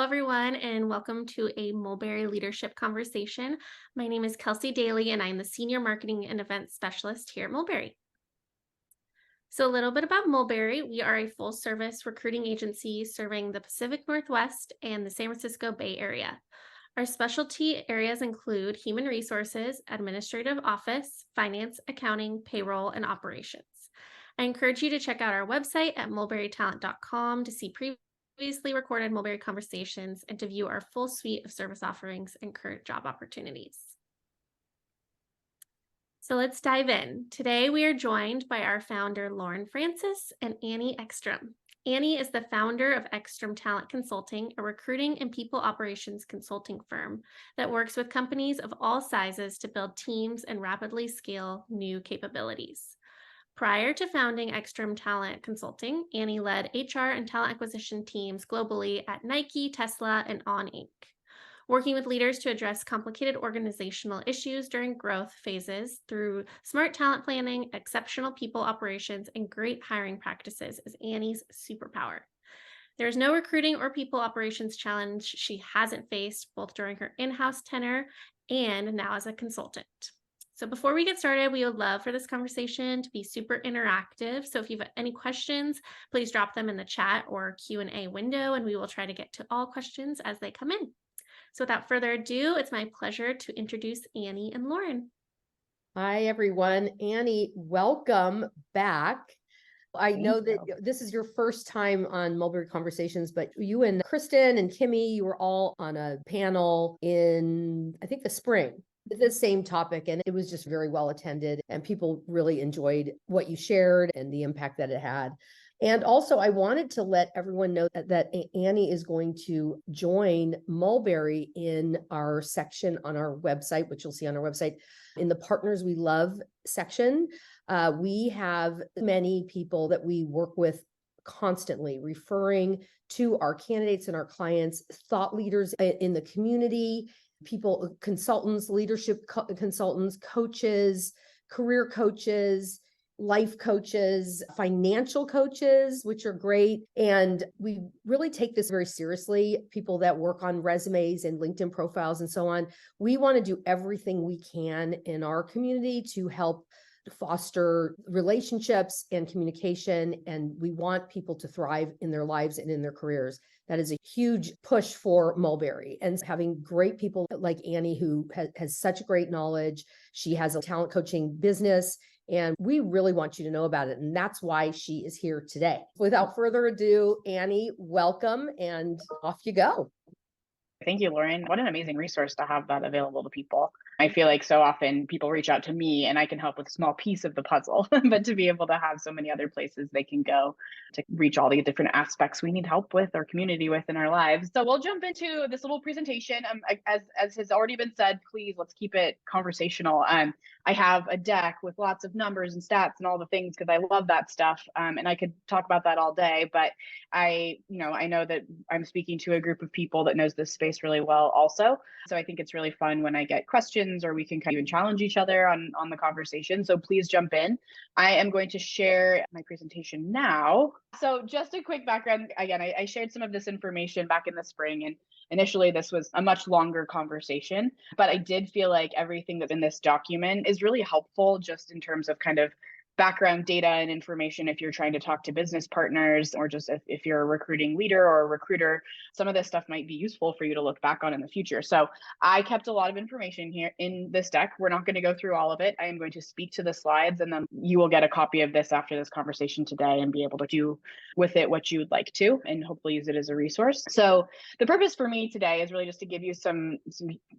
everyone, and welcome to a Mulberry Leadership Conversation. My name is Kelsey Daly, and I'm the Senior Marketing and Events Specialist here at Mulberry. So, a little bit about Mulberry. We are a full service recruiting agency serving the Pacific Northwest and the San Francisco Bay Area. Our specialty areas include human resources, administrative office, finance, accounting, payroll, and operations. I encourage you to check out our website at mulberrytalent.com to see previously recorded Mulberry conversations and to view our full suite of service offerings and current job opportunities. So let's dive in. Today we are joined by our founder, Lauren Francis and Annie Ekstrom. Annie is the founder of Ekstrom Talent Consulting, a recruiting and people operations consulting firm that works with companies of all sizes to build teams and rapidly scale new capabilities. Prior to founding Ekstrom Talent Consulting, Annie led HR and talent acquisition teams globally at Nike, Tesla, and On Inc., working with leaders to address complicated organizational issues during growth phases through smart talent planning, exceptional people operations, and great hiring practices is Annie's superpower. There is no recruiting or people operations challenge she hasn't faced, both during her in-house tenure and now as a consultant. So before we get started, we would love for this conversation to be super interactive. So if you have any questions, please drop them in the chat or Q&A window, and we will try to get to all questions as they come in. So without further ado, it's my pleasure to introduce Annie and Lauren. Hi, everyone. Annie, welcome back. I know that this is your first time on Mulberry Conversations, but you and Kristen and Kimmy, you were all on a panel in, I think, the spring, the same topic, and it was just very well attended, and people really enjoyed what you shared and the impact that it had. And also, I wanted to let everyone know that Annie is going to join Mulberry in our section on our website, which you'll see on our website, in the Partners We Love section. We have many people that we work with constantly, referring to our candidates and our clients, thought leaders in the community, people, consultants, leadership consultants, coaches, career coaches, life coaches, financial coaches, which are great. And we really take this very seriously. People that work on resumes and LinkedIn profiles and so on. We want to do everything we can in our community to help foster relationships and communication. And we want people to thrive in their lives and in their careers. That is a huge push for Mulberry, and having great people like Annie, who has such great knowledge. She has a talent coaching business, and we really want you to know about it. And that's why she is here today. Without further ado, Annie, welcome, and off you go. Thank you, Lauren. What an amazing resource to have that available to people. I feel like so often people reach out to me and I can help with a small piece of the puzzle, but to be able to have so many other places they can go to reach all the different aspects we need help with, our community with in our lives. So we'll jump into this little presentation. As has already been said, please, let's keep it conversational. I have a deck with lots of numbers and stats and all the things because I love that stuff. And I could talk about that all day, but I know that I'm speaking to a group of people that knows this space really well also. So I think it's really fun when I get questions or we can kind of even challenge each other on the conversation. So please jump in. I am going to share my presentation now. So just a quick background. Again, I shared some of this information back in the spring, and initially this was a much longer conversation, but I did feel like everything that's in this document is really helpful just in terms of kind of background data and information if you're trying to talk to business partners, or just if you're a recruiting leader or a recruiter. Some of this stuff might be useful for you to look back on in the future. So I kept a lot of information here in this deck. We're not going to go through all of it. I am going to speak to the slides, and then you will get a copy of this after this conversation today and be able to do with it what you would like to, and hopefully use it as a resource. So the purpose for me today is really just to give you some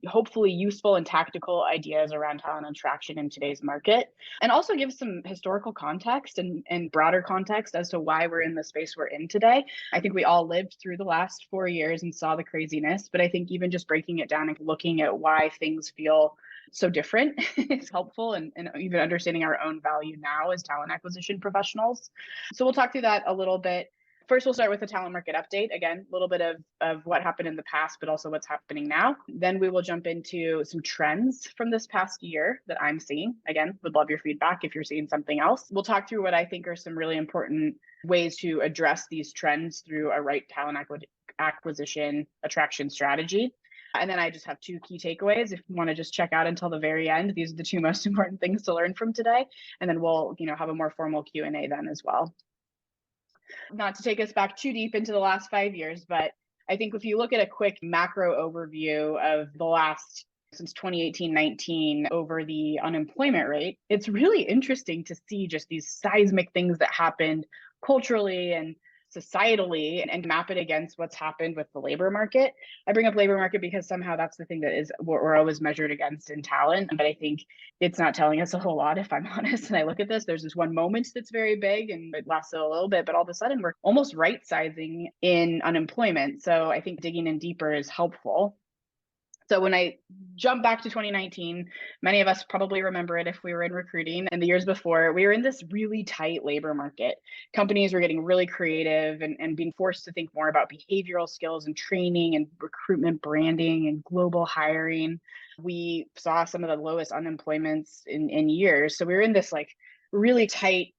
hopefully useful and tactical ideas around talent attraction in today's market, and also give some historical context and broader context as to why we're in the space we're in today. I think we all lived through the last 4 years and saw the craziness, but I think even just breaking it down and looking at why things feel so different is helpful, and even understanding our own value now as talent acquisition professionals. So we'll talk through that a little bit. First, we'll start with the talent market update. Again, a little bit of what happened in the past, but also what's happening now. Then we will jump into some trends from this past year that I'm seeing. Again, would love your feedback if you're seeing something else. We'll talk through what I think are some really important ways to address these trends through a right talent acquisition attraction strategy. And then I just have two key takeaways. If you want to just check out until the very end, these are the two most important things to learn from today. And then we'll, have a more formal Q&A then as well. Not to take us back too deep into the last 5 years, but I think if you look at a quick macro overview of the last since 2018-19 over the unemployment rate, it's really interesting to see just these seismic things that happened culturally and societally and map it against what's happened with the labor market. I bring up labor market because somehow that's the thing that is what we're always measured against in talent. But I think it's not telling us a whole lot, if I'm honest. And I look at this, there's this one moment that's very big and it lasts a little bit, but all of a sudden we're almost right sizing in unemployment. So I think digging in deeper is helpful. So when I jump back to 2019, many of us probably remember it if we were in recruiting. And the years before, we were in this really tight labor market. Companies were getting really creative and being forced to think more about behavioral skills and training and recruitment branding and global hiring. We saw some of the lowest unemployments in years. So we were in this like really tight,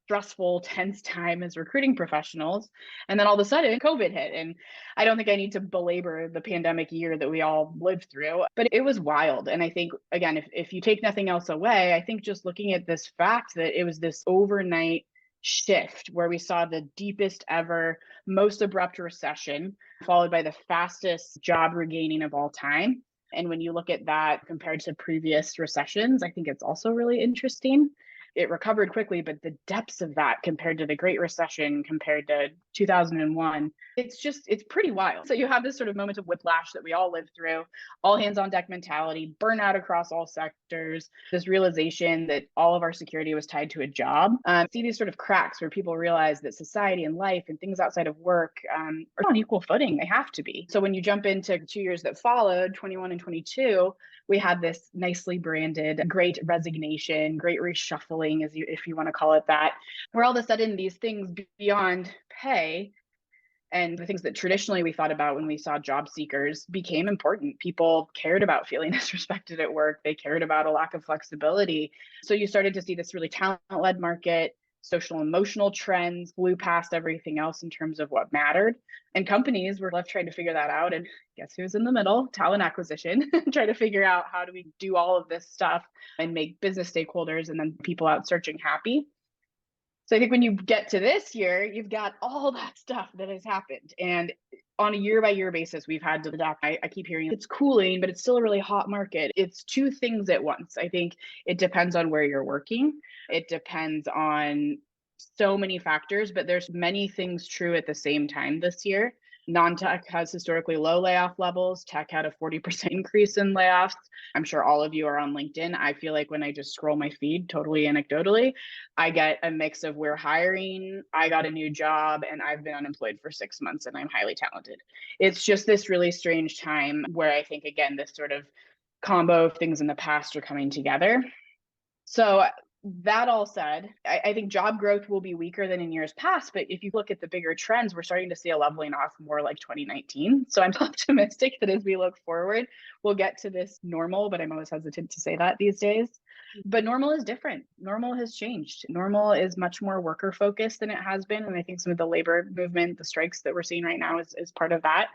stressful, tense time as recruiting professionals. And then all of a sudden COVID hit. And I don't think I need to belabor the pandemic year that we all lived through, but it was wild. And I think, again, if you take nothing else away, I think just looking at this fact that it was this overnight shift where we saw the deepest ever, most abrupt recession, followed by the fastest job regaining of all time. And when you look at that compared to previous recessions, I think it's also really interesting. It recovered quickly, but the depths of that compared to the Great Recession, compared to 2001, it's pretty wild. So you have this sort of moment of whiplash that we all lived through, all hands on deck mentality, burnout across all sectors, this realization that all of our security was tied to a job. See these sort of cracks where people realize that society and life and things outside of work are on equal footing. They have to be. So when you jump into 2 years that followed, 21 and 22, we had this nicely branded great resignation, great reshuffling, if you want to call it that, where all of a sudden these things beyond pay and the things that traditionally we thought about when we saw job seekers became important. People cared about feeling disrespected at work. They cared about a lack of flexibility. So you started to see this really talent-led market. Social emotional trends blew past everything else in terms of what mattered. And companies were left trying to figure that out. And guess who's in the middle? Talent acquisition, trying to figure out how do we do all of this stuff and make business stakeholders and then people out searching happy. So I think when you get to this year, you've got all that stuff that has happened. And on a year by year basis, we've had to adapt. I keep hearing it's cooling, but it's still a really hot market. It's two things at once. I think it depends on where you're working. It depends on so many factors, but there's many things true at the same time this year. Non-tech has historically low layoff levels. Tech had a 40% increase in layoffs. I'm sure all of you are on LinkedIn. I feel like when I just scroll my feed, totally anecdotally, I get a mix of we're hiring, I got a new job, and I've been unemployed for 6 months and I'm highly talented. It's just this really strange time where I think, again, this sort of combo of things in the past are coming together. So that all said, I think job growth will be weaker than in years past, but if you look at the bigger trends, we're starting to see a leveling off more like 2019. So I'm optimistic that as we look forward, we'll get to this normal, but I'm always hesitant to say that these days. But normal is different. Normal has changed. Normal is much more worker focused than it has been. And I think some of the labor movement, the strikes that we're seeing right now is part of that.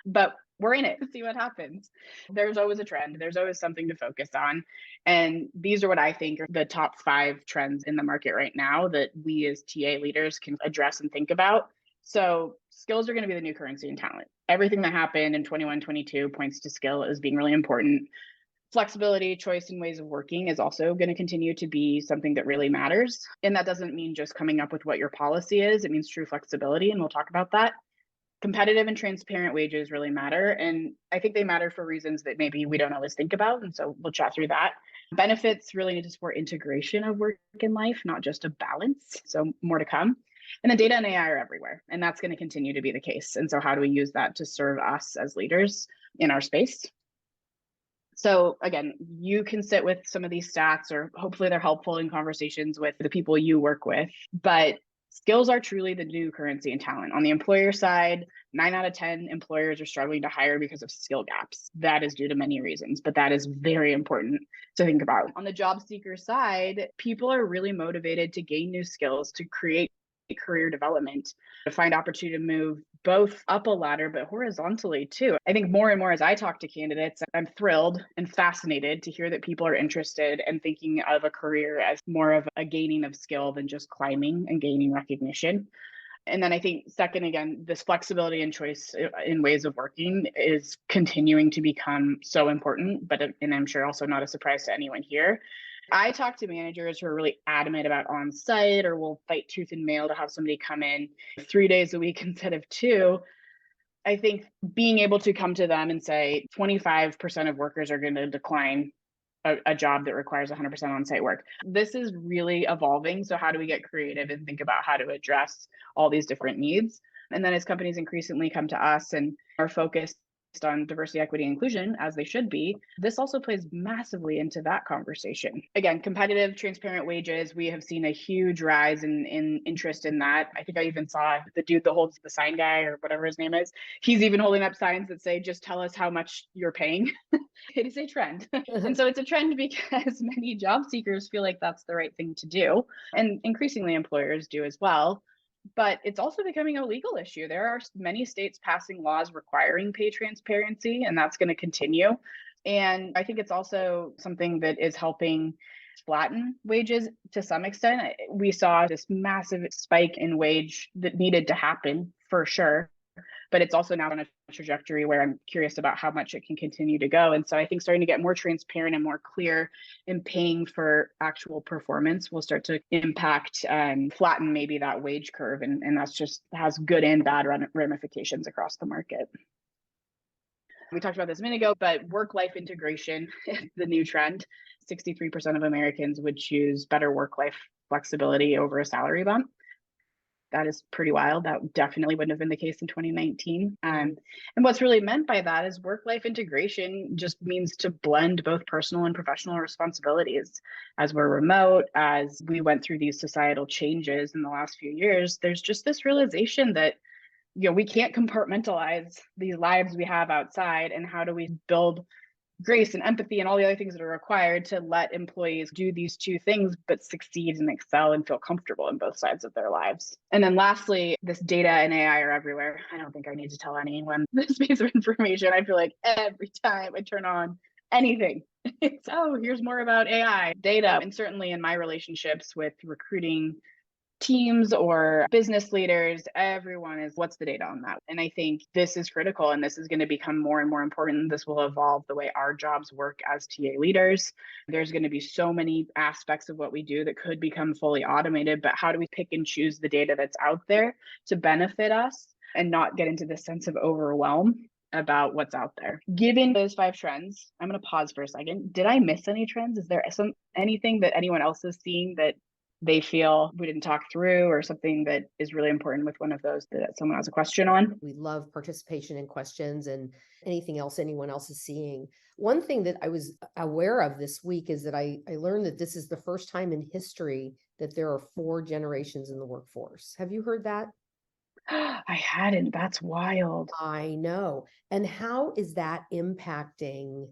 But we're in it to see what happens. There's always a trend. There's always something to focus on. And these are what I think are the top 5 trends in the market right now that we as TA leaders can address and think about. So skills are going to be the new currency in talent. Everything that happened in 21, 22 points to skill as being really important. Flexibility, choice, and ways of working is also going to continue to be something that really matters. And that doesn't mean just coming up with what your policy is. It means true flexibility. And we'll talk about that. Competitive and transparent wages really matter. And I think they matter for reasons that maybe we don't always think about. And so we'll chat through that. Benefits really need to support integration of work and life, not just a balance. So more to come. And then data and AI are everywhere. And that's going to continue to be the case. And so how do we use that to serve us as leaders in our space? So again, you can sit with some of these stats, or hopefully they're helpful in conversations with the people you work with. But skills are truly the new currency in talent. On the employer side, 9 out of 10 employers are struggling to hire because of skill gaps. That is due to many reasons, but that is very important to think about. On the job seeker side, people are really motivated to gain new skills, to create career development, to find opportunity to move both up a ladder, but horizontally too. I think more and more as I talk to candidates, I'm thrilled and fascinated to hear that people are interested and thinking of a career as more of a gaining of skill than just climbing and gaining recognition. And then I think second, again, this flexibility and choice in ways of working is continuing to become so important, and I'm sure also not a surprise to anyone here. I talk to managers who are really adamant about on-site or will fight tooth and nail to have somebody come in 3 days a week instead of two. I think being able to come to them and say 25% of workers are going to decline a job that requires 100% on-site work. This is really evolving. So how do we get creative and think about how to address all these different needs? And then as companies increasingly come to us and are focused on diversity, equity, inclusion, as they should be, this also plays massively into that conversation. Again, competitive, transparent wages. We have seen a huge rise in interest in that. I think I even saw the dude that holds the sign guy or whatever his name is. He's even holding up signs that say, just tell us how much you're paying. It is a trend. And so it's a trend because many job seekers feel like that's the right thing to do. And increasingly employers do as well. But it's also becoming a legal issue. There are many states passing laws requiring pay transparency, and that's going to continue. And I think it's also something that is helping flatten wages to some extent. We saw this massive spike in wage that needed to happen for sure, but it's also now on a trajectory where I'm curious about how much it can continue to go. And so I think starting to get more transparent and more clear in paying for actual performance will start to impact and flatten maybe that wage curve. And that's just has good and bad ramifications across the market. We talked about this a minute ago, but work-life integration is the new trend. 63% of Americans would choose better work-life flexibility over a salary bump. That is pretty wild. That definitely wouldn't have been the case in 2019. And what's really meant by that is work-life integration just means to blend both personal and professional responsibilities. As we're remote, as we went through these societal changes in the last few years, there's just this realization that we can't compartmentalize these lives we have outside, and how do we build grace and empathy and all the other things that are required to let employees do these two things, but succeed and excel and feel comfortable in both sides of their lives. And then lastly, this data and AI are everywhere. I don't think I need to tell anyone this piece of information. I feel like every time I turn on anything, it's, oh, here's more about AI, data. And certainly in my relationships with recruiting teams or business leaders, everyone is, what's the data on that? And I think this is critical, and this is going to become more and more important. This will evolve the way our jobs work as TA leaders. There's going to be so many aspects of what we do that could become fully automated, but how do we pick and choose the data that's out there to benefit us and not get into this sense of overwhelm about what's out there? Given those 5 trends, I'm going to pause for a second. Did I miss any trends? Is there anything that anyone else is seeing that they feel we didn't talk through, or something that is really important with one of those that someone has a question on? We love participation in questions and anything else anyone else is seeing. One thing that I was aware of this week is that I learned that this is the first time in history that there are 4 generations in the workforce. Have you heard that? I hadn't. That's wild. I know. And how is that impacting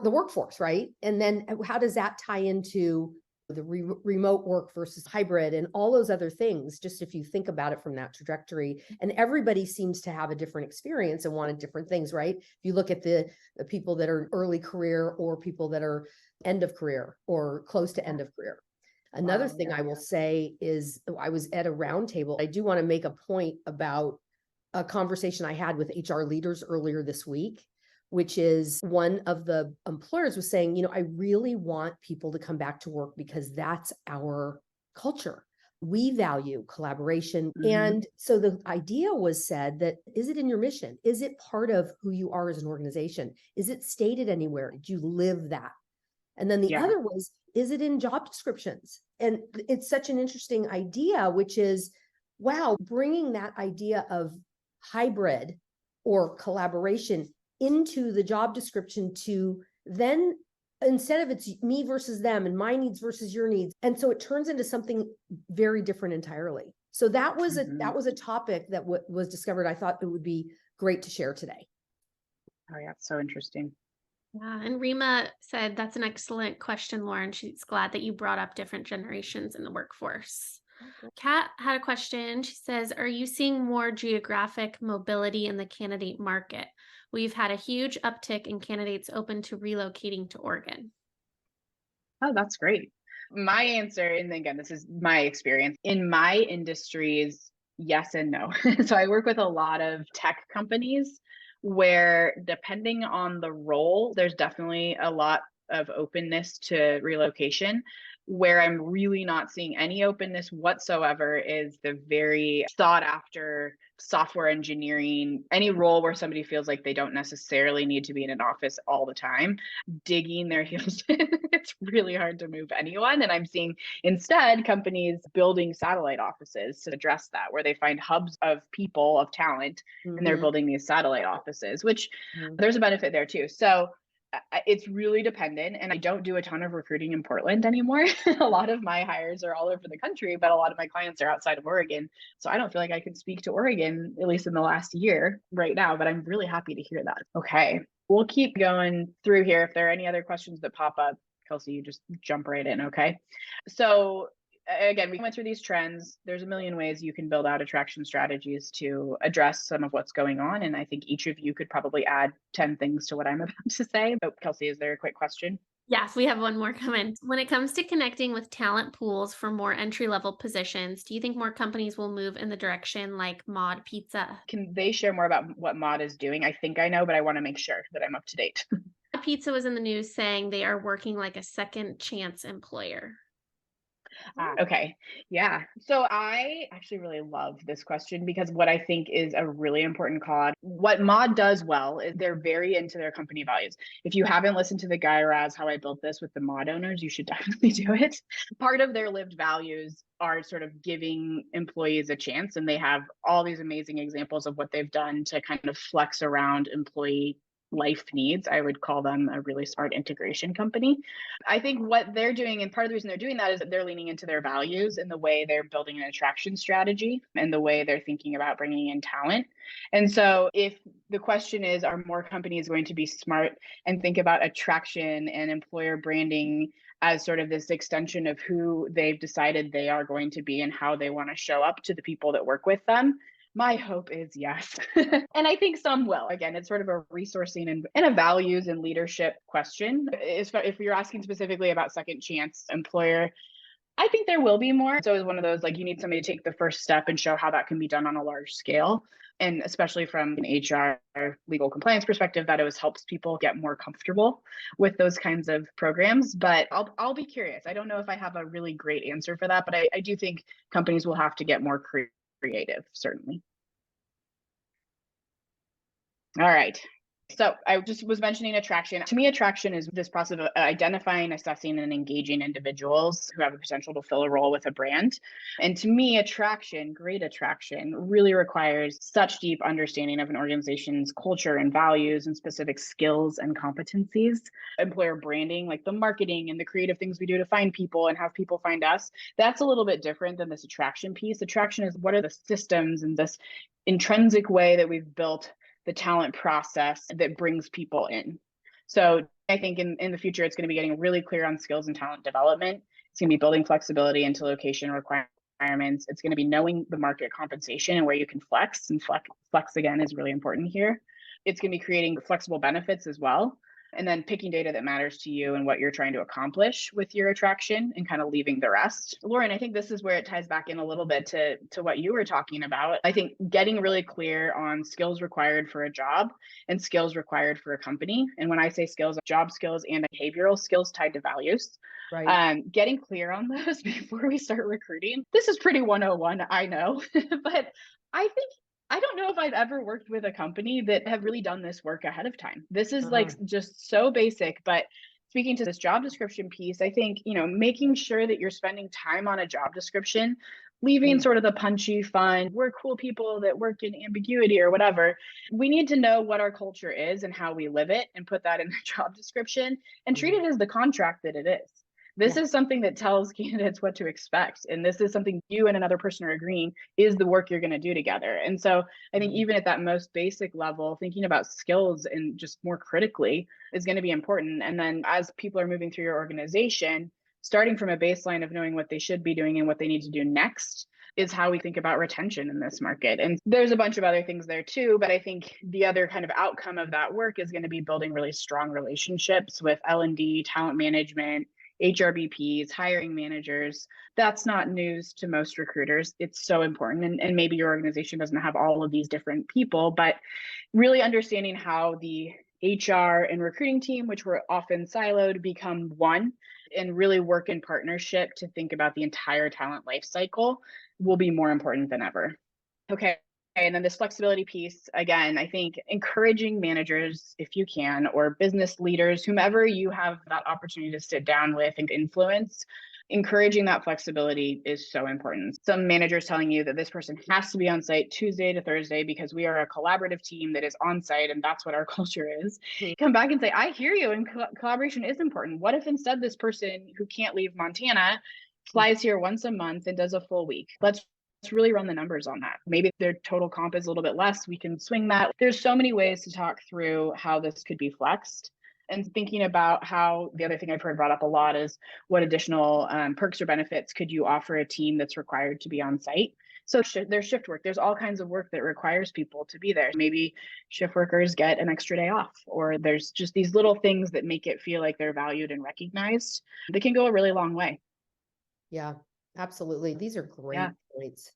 the workforce, right? And then how does that tie into the remote work versus hybrid and all those other things, just if you think about it from that trajectory? And everybody seems to have a different experience and wanted different things, right? If you look at the people that are early career or people that are end of career or close to end of career. Another thing I will say is I was at a roundtable. I do want to make a point about a conversation I had with HR leaders earlier this week, which is one of the employers was saying, I really want people to come back to work because that's our culture. We value collaboration. Mhm. And so the idea was said that, is it in your mission? Is it part of who you are as an organization? Is it stated anywhere? Do you live that? And then the other was, is it in job descriptions? And it's such an interesting idea, which is, wow, bringing that idea of hybrid or collaboration into the job description to then, instead of it's me versus them and my needs versus your needs. And so it turns into something very different entirely. So that was a topic that was discovered. I thought it would be great to share today. Oh yeah, it's so interesting. Yeah, and Rima said that's an excellent question, Lauren. She's glad that you brought up different generations in the workforce. Kat had a question. She says, are you seeing more geographic mobility in the candidate market? We've had a huge uptick in candidates open to relocating to Oregon. Oh, that's great. My answer, and again, this is my experience in my industries, yes and no. So I work with a lot of tech companies where, depending on the role, there's definitely a lot of openness to relocation. Where I'm really not seeing any openness whatsoever is the very sought after software engineering, any role where somebody feels like they don't necessarily need to be in an office all the time, digging their heels in. It's really hard to move anyone. And I'm seeing instead companies building satellite offices to address that, where they find hubs of people, of talent, and they're Mhm, building these satellite offices, which mhm. there's a benefit there too. So it's really dependent. And I don't do a ton of recruiting in Portland anymore. A lot of my hires are all over the country, but a lot of my clients are outside of Oregon. So I don't feel like I can speak to Oregon, at least in the last year right now, but I'm really happy to hear that. Okay. We'll keep going through here. If there are any other questions that pop up, Kelsey, you just jump right in. Okay. So again, we went through these trends. There's a million ways you can build out attraction strategies to address some of what's going on. And I think each of you could probably add 10 things to what I'm about to say. But Kelsey, is there a quick question? Yes, we have one more coming. When it comes to connecting with talent pools for more entry level positions, do you think more companies will move in the direction like Mod Pizza? Can they share more about what Mod is doing? I think I know, but I want to make sure that I'm up to date. Mod Pizza was in the news saying they are working like a second chance employer. Okay. Yeah. So I actually really love this question because what I think is a really important call out. What Mod does well is they're very into their company values. If you haven't listened to the Guy Raz How I Built This with the Mod owners, you should definitely do it. Part of their lived values are sort of giving employees a chance, and they have all these amazing examples of what they've done to kind of flex around employee life needs. I would call them a really smart integration company. I think what they're doing, and part of the reason they're doing that is that they're leaning into their values and the way they're building an attraction strategy and the way they're thinking about bringing in talent. And so, if the question is, are more companies going to be smart and think about attraction and employer branding as sort of this extension of who they've decided they are going to be and how they want to show up to the people that work with them? My hope is yes. And I think some will. Again, it's sort of a resourcing and a values and leadership question. If you're asking specifically about second chance employer, I think there will be more. So it's one of those, like, you need somebody to take the first step and show how that can be done on a large scale. And especially from an HR legal compliance perspective, that always helps people get more comfortable with those kinds of programs. But I'll be curious. I don't know if I have a really great answer for that, but I do think companies will have to get more creative, certainly. All right. So I just was mentioning attraction. To me, attraction is this process of identifying, assessing, and engaging individuals who have the potential to fill a role with a brand. And to me, attraction, great attraction, really requires such deep understanding of an organization's culture and values and specific skills and competencies. Employer branding, like the marketing and the creative things we do to find people and have people find us, that's a little bit different than this attraction piece. Attraction is, what are the systems and this intrinsic way that we've built the talent process that brings people in. So I think in the future, it's going to be getting really clear on skills and talent development. It's going to be building flexibility into location requirements. It's going to be knowing the market compensation and where you can flex. And flex again is really important here. It's going to be creating flexible benefits as well. And then picking data that matters to you and what you're trying to accomplish with your attraction and kind of leaving the rest. Lauren, I think this is where it ties back in a little bit to what you were talking about. I think getting really clear on skills required for a job and skills required for a company. And when I say skills, job skills and behavioral skills tied to values. Right. Getting clear on those before we start recruiting. This is pretty 101, I know, but I think I don't know if I've ever worked with a company that have really done this work ahead of time. This is like Uh-huh. just so basic, but speaking to this job description piece, I think, making sure that you're spending time on a job description, leaving Mm, sort of the punchy, fun, we're cool people that work in ambiguity or whatever. We need to know what our culture is and how we live it and put that in the job description and treat mm. it as the contract that it is. This Yeah. is something that tells candidates what to expect. And this is something you and another person are agreeing is the work you're going to do together. And so I think Mhm. even at that most basic level, thinking about skills and just more critically is going to be important. And then as people are moving through your organization, starting from a baseline of knowing what they should be doing and what they need to do next is how we think about retention in this market. And there's a bunch of other things there too, but I think the other kind of outcome of that work is going to be building really strong relationships with L&D, talent management, HRBPs, hiring managers. That's not news to most recruiters. It's so important. And maybe your organization doesn't have all of these different people, but really understanding how the HR and recruiting team, which were often siloed, become one and really work in partnership to think about the entire talent life cycle will be more important than ever. Okay. And then this flexibility piece, again, I think encouraging managers, if you can, or business leaders, whomever you have that opportunity to sit down with and influence, encouraging that flexibility is so important. Some managers telling you that this person has to be on site Tuesday to Thursday because we are a collaborative team that is on site and that's what our culture is. Come back and say, I hear you, and collaboration is important. What if instead this person who can't leave Montana flies here once a month and does a full week? Let's really run the numbers on that. Maybe their total comp is a little bit less. We can swing that. There's so many ways to talk through how this could be flexed. And thinking about how the other thing I've heard brought up a lot is what additional perks or benefits could you offer a team that's required to be on site? So there's shift work. There's all kinds of work that requires people to be there. Maybe shift workers get an extra day off, or there's just these little things that make it feel like they're valued and recognized. They can go a really long way. Yeah, absolutely. These are great points.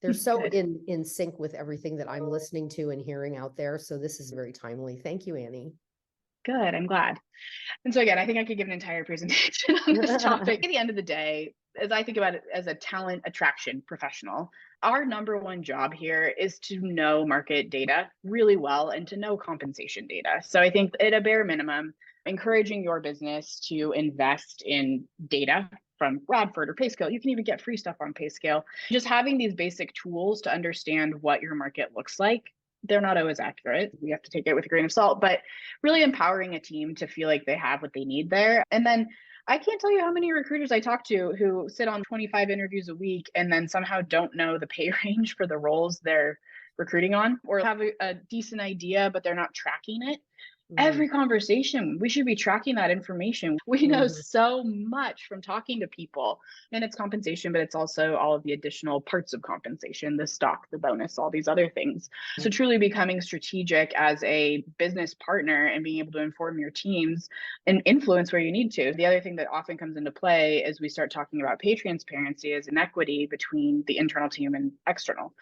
They're Good. so in sync with everything that I'm listening to and hearing out there. So this is very timely. Thank you, Annie. Good. I'm glad. And so again, I think I could give an entire presentation on this topic. At the end of the day, as I think about it as a talent attraction professional, our number one job here is to know market data really well and to know compensation data. So I think at a bare minimum, encouraging your business to invest in data from Radford or PayScale. You can even get free stuff on PayScale. Just having these basic tools to understand what your market looks like. They're not always accurate. We have to take it with a grain of salt, but really empowering a team to feel like they have what they need there. And then I can't tell you how many recruiters I talk to who sit on 25 interviews a week and then somehow don't know the pay range for the roles they're recruiting on, or have a decent idea, but they're not tracking it. Every conversation, we should be tracking that information. We know so much from talking to people, and it's compensation, but it's also all of the additional parts of compensation, the stock, the bonus, all these other things. So truly becoming strategic as a business partner and being able to inform your teams and influence where you need to. The other thing that often comes into play as we start talking about pay transparency is inequity between the internal team and external.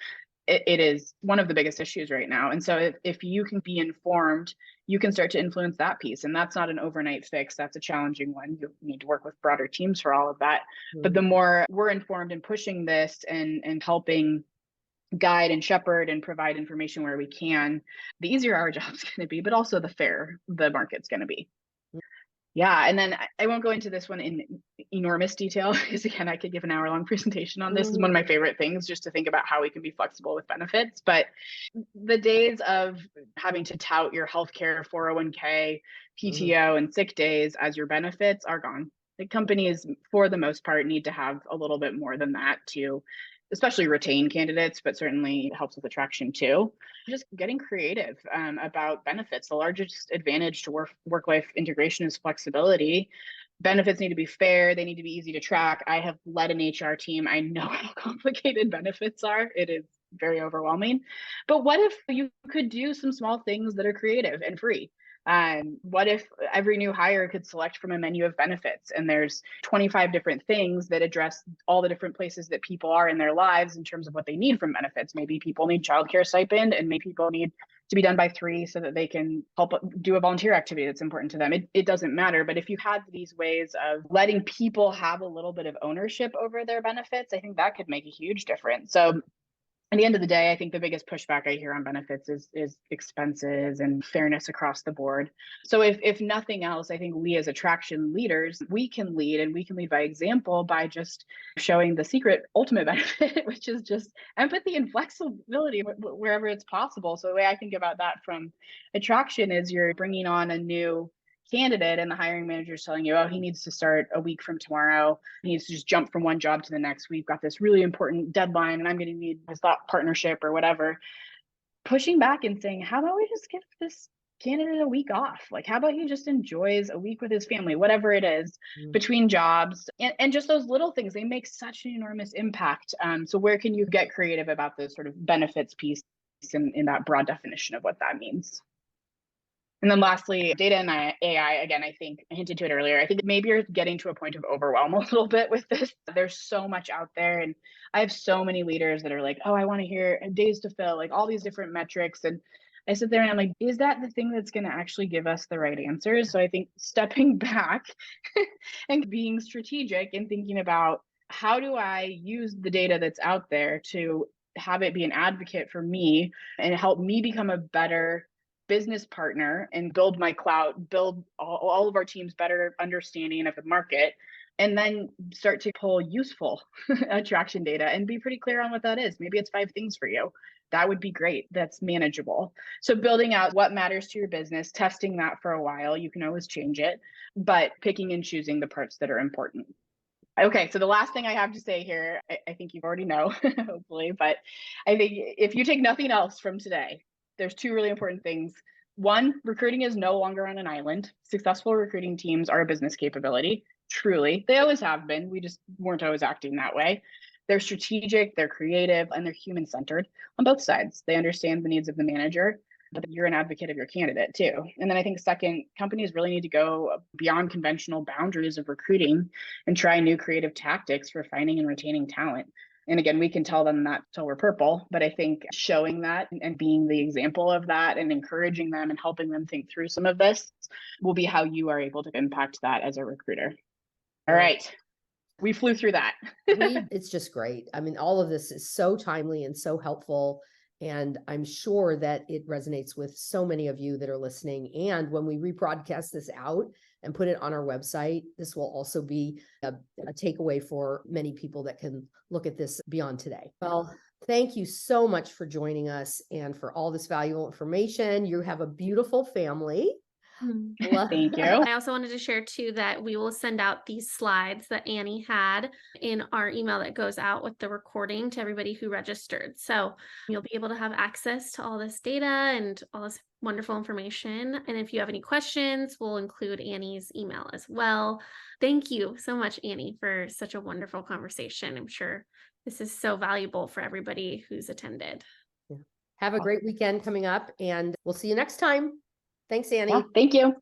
It is one of the biggest issues right now. And so if you can be informed, you can start to influence that piece. And that's not an overnight fix. That's a challenging one. You need to work with broader teams for all of that. But the more we're informed in pushing this and helping guide and shepherd and provide information where we can, the easier our job's going to be, but also the fairer the market's going to be. Yeah, and then I won't go into this one in enormous detail because again, I could give an hour-long presentation on this. It's one of my favorite things, just to think about how we can be flexible with benefits. But the days of having to tout your healthcare, 401k, PTO, and sick days as your benefits are gone. The companies, for the most part, need to have a little bit more than that to especially retain candidates, but certainly helps with attraction too. Just getting creative about benefits. The largest advantage to work-life integration is flexibility. Benefits need to be fair. They need to be easy to track. I have led an HR team. I know how complicated benefits are. It is very overwhelming. But what if you could do some small things that are creative and free? What if every new hire could select from a menu of benefits and there's 25 different things that address all the different places that people are in their lives in terms of what they need from benefits? Maybe people need childcare stipend and maybe people need to be done by 3 so that they can help do a volunteer activity that's important to them. It doesn't matter. But if you had these ways of letting people have a little bit of ownership over their benefits, I think that could make a huge difference. So at the end of the day, I think the biggest pushback I hear on benefits is expenses and fairness across the board. So if nothing else, I think we as attraction leaders, we can lead, and we can lead by example by just showing the secret ultimate benefit, which is just empathy and flexibility wherever it's possible. So the way I think about that from attraction is you're bringing on a new candidate and the hiring manager is telling you, oh, he needs to start a week from tomorrow. He needs to just jump from one job to the next. We've got this really important deadline and I'm going to need his thought partnership or whatever. Pushing back and saying, how about we just give this candidate a week off. Like, how about he just enjoys a week with his family, whatever it is, Mm. between jobs, and just those little things, they make such an enormous impact. So where can you get creative about the sort of benefits piece in that broad definition of what that means? And then lastly, data and AI, again, I think I hinted to it earlier. I think maybe you're getting to a point of overwhelm a little bit with this. There's so much out there. And I have so many leaders that are like, oh, I want to hear days to fill, like all these different metrics. And I sit there and I'm like, is that the thing that's going to actually give us the right answers? So I think stepping back and being strategic and thinking about, how do I use the data that's out there to have it be an advocate for me and help me become a better business partner and build my cloud, build all of our teams better understanding of the market, and then start to pull useful attraction data and be pretty clear on what that is. Maybe it's 5 things for you. That would be great. That's manageable. So building out what matters to your business, testing that for a while, you can always change it, but picking and choosing the parts that are important. Okay, so the last thing I have to say here, I think you already know, hopefully, but I think if you take nothing else from today, there's 2 really important things. One, recruiting is no longer on an island. Successful recruiting teams are a business capability, truly. They always have been. We just weren't always acting that way. They're strategic, they're creative, and they're human-centered on both sides. They understand the needs of the manager, but you're an advocate of your candidate too. And then I think second, companies really need to go beyond conventional boundaries of recruiting and try new creative tactics for finding and retaining talent. And again, we can tell them that till we're purple, but I think showing that and being the example of that and encouraging them and helping them think through some of this will be how you are able to impact that as a recruiter. All right. We flew through that. It's just great. I mean, all of this is so timely and so helpful. And I'm sure that it resonates with so many of you that are listening. And when we rebroadcast this out and put it on our website, this will also be a takeaway for many people that can look at this beyond today. Well, thank you so much for joining us and for all this valuable information. You have a beautiful family. Thank you. I also wanted to share too that we will send out these slides that Annie had in our email that goes out with the recording to everybody who registered. So you'll be able to have access to all this data and all this wonderful information. And if you have any questions, we'll include Annie's email as well. Thank you so much, Annie, for such a wonderful conversation. I'm sure this is so valuable for everybody who's attended. Have a great weekend coming up, and we'll see you next time. Thanks, Annie. Yeah, thank you.